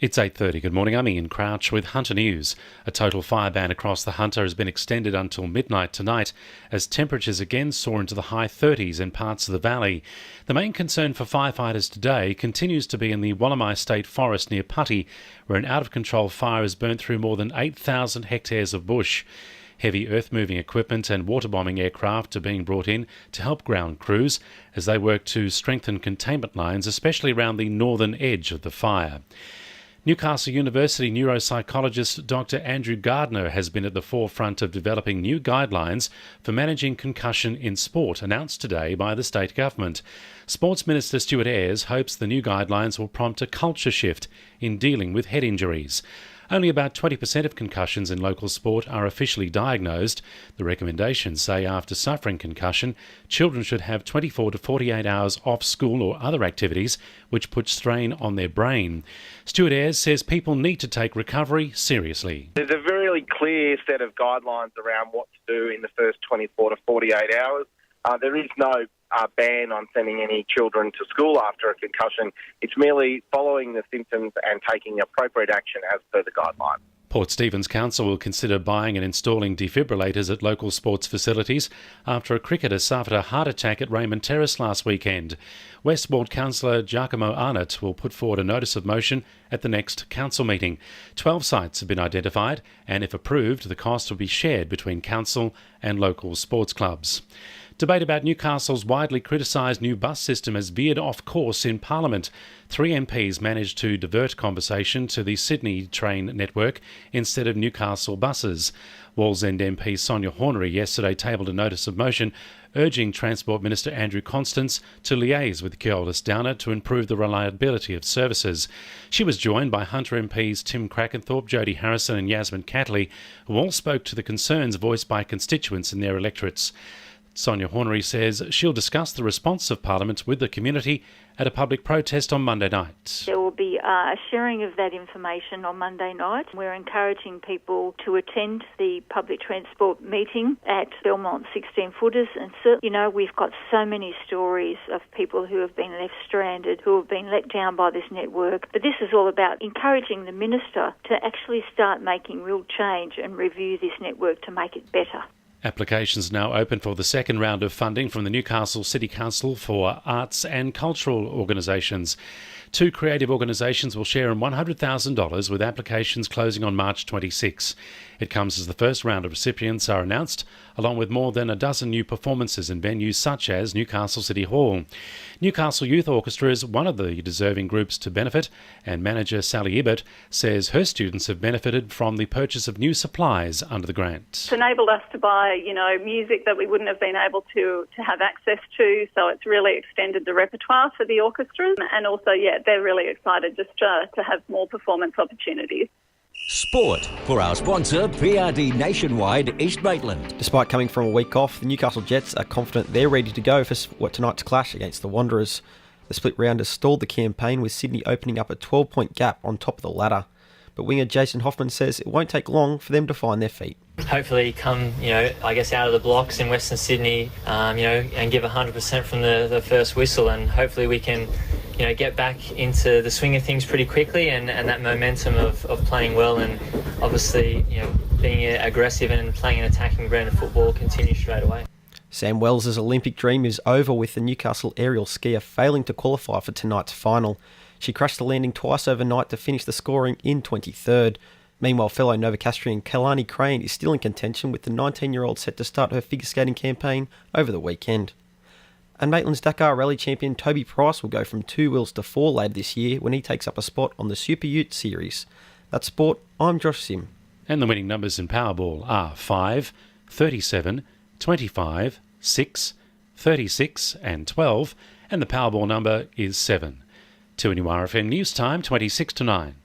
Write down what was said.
It's 8:30. Good morning. I'm Ian Crouch with Hunter News. A total fire ban across the Hunter has been extended until midnight tonight as temperatures again soar into the high 30s in parts of the valley. The main concern for firefighters today continues to be in the Wallamai State Forest near Putty, where an out-of-control fire has burnt through more than 8,000 hectares of bush. Heavy earth-moving equipment and water-bombing aircraft are being brought in to help ground crews as they work to strengthen containment lines, especially around the northern edge of the fire. Newcastle University neuropsychologist Dr. Andrew Gardner has been at the forefront of developing new guidelines for managing concussion in sport, announced today by the state government. Sports Minister Stuart Ayres hopes the new guidelines will prompt a culture shift in dealing with head injuries. Only about 20% of concussions in local sport are officially diagnosed. The recommendations say after suffering concussion, children should have 24 to 48 hours off school or other activities which put strain on their brain. Stuart Ayres says people need to take recovery seriously. There's a very clear set of guidelines around what to do in the first 24 to 48 hours. There is no ban on sending any children to school after a concussion. It's merely following the symptoms and taking appropriate action as per the guidelines. Port Stephens Council will consider buying and installing defibrillators at local sports facilities after a cricketer suffered a heart attack at Raymond Terrace last weekend. West Ward Councillor Giacomo Arnott will put forward a notice of motion at the next council meeting. 12 sites have been identified and, if approved, the cost will be shared between council and local sports clubs. Debate about Newcastle's widely criticised new bus system has veered off course in Parliament. 3 MPs managed to divert conversation to the Sydney train network instead of Newcastle buses. Wallsend MP Sonia Hornery yesterday tabled a notice of motion urging Transport Minister Andrew Constance to liaise with Keolis Downer to improve the reliability of services. She was joined by Hunter MPs Tim Crackenthorpe, Jodie Harrison and Yasmin Catley, who all spoke to the concerns voiced by constituents in their electorates. Sonia Hornery says she'll discuss the response of Parliament with the community at a public protest on Monday night. There will be a sharing of that information on Monday night. We're encouraging people to attend the public transport meeting at Belmont 16-footers. And we've got so many stories of people who have been left stranded, who have been let down by this network. But this is all about encouraging the Minister to actually start making real change and review this network to make it better. Applications now open for the second round of funding from the Newcastle City Council for arts and cultural organisations. 2 creative organisations will share in $100,000 with applications closing on March 26. It comes as the first round of recipients are announced, along with more than a dozen new performances in venues such as Newcastle City Hall. Newcastle Youth Orchestra is one of the deserving groups to benefit, and manager Sally Ibbott says her students have benefited from the purchase of new supplies under the grant. It's enabled us to buy, music that we wouldn't have been able to have access to, so it's really extended the repertoire for the orchestras, and also, they're really excited just to have more performance opportunities. Sport for our sponsor, PRD Nationwide East Maitland. Despite coming from a week off, the Newcastle Jets are confident they're ready to go for tonight's clash against the Wanderers. The split round has stalled the campaign, with Sydney opening up a 12-point gap on top of the ladder. But winger Jason Hoffman says it won't take long for them to find their feet. Hopefully come, out of the blocks in Western Sydney, and give 100% from the first whistle, and hopefully we can, get back into the swing of things pretty quickly, and that momentum of playing well, and obviously, being aggressive and playing an attacking brand of football continue straight away. Sam Wells's Olympic dream is over, with the Newcastle aerial skier failing to qualify for tonight's final. She crashed the landing twice overnight to finish the scoring in 23rd. Meanwhile, fellow Novocastrian Kalani Crane is still in contention, with the 19-year-old set to start her figure skating campaign over the weekend. And Maitland's Dakar Rally champion Toby Price will go from 2 wheels to 4 later this year when he takes up a spot on the Super Ute Series. That's sport. I'm Josh Sim. And the winning numbers in Powerball are 5, 37, 25, 6, 36 and 12, and the Powerball number is 7. 2NURFM News Time, 26 to 9.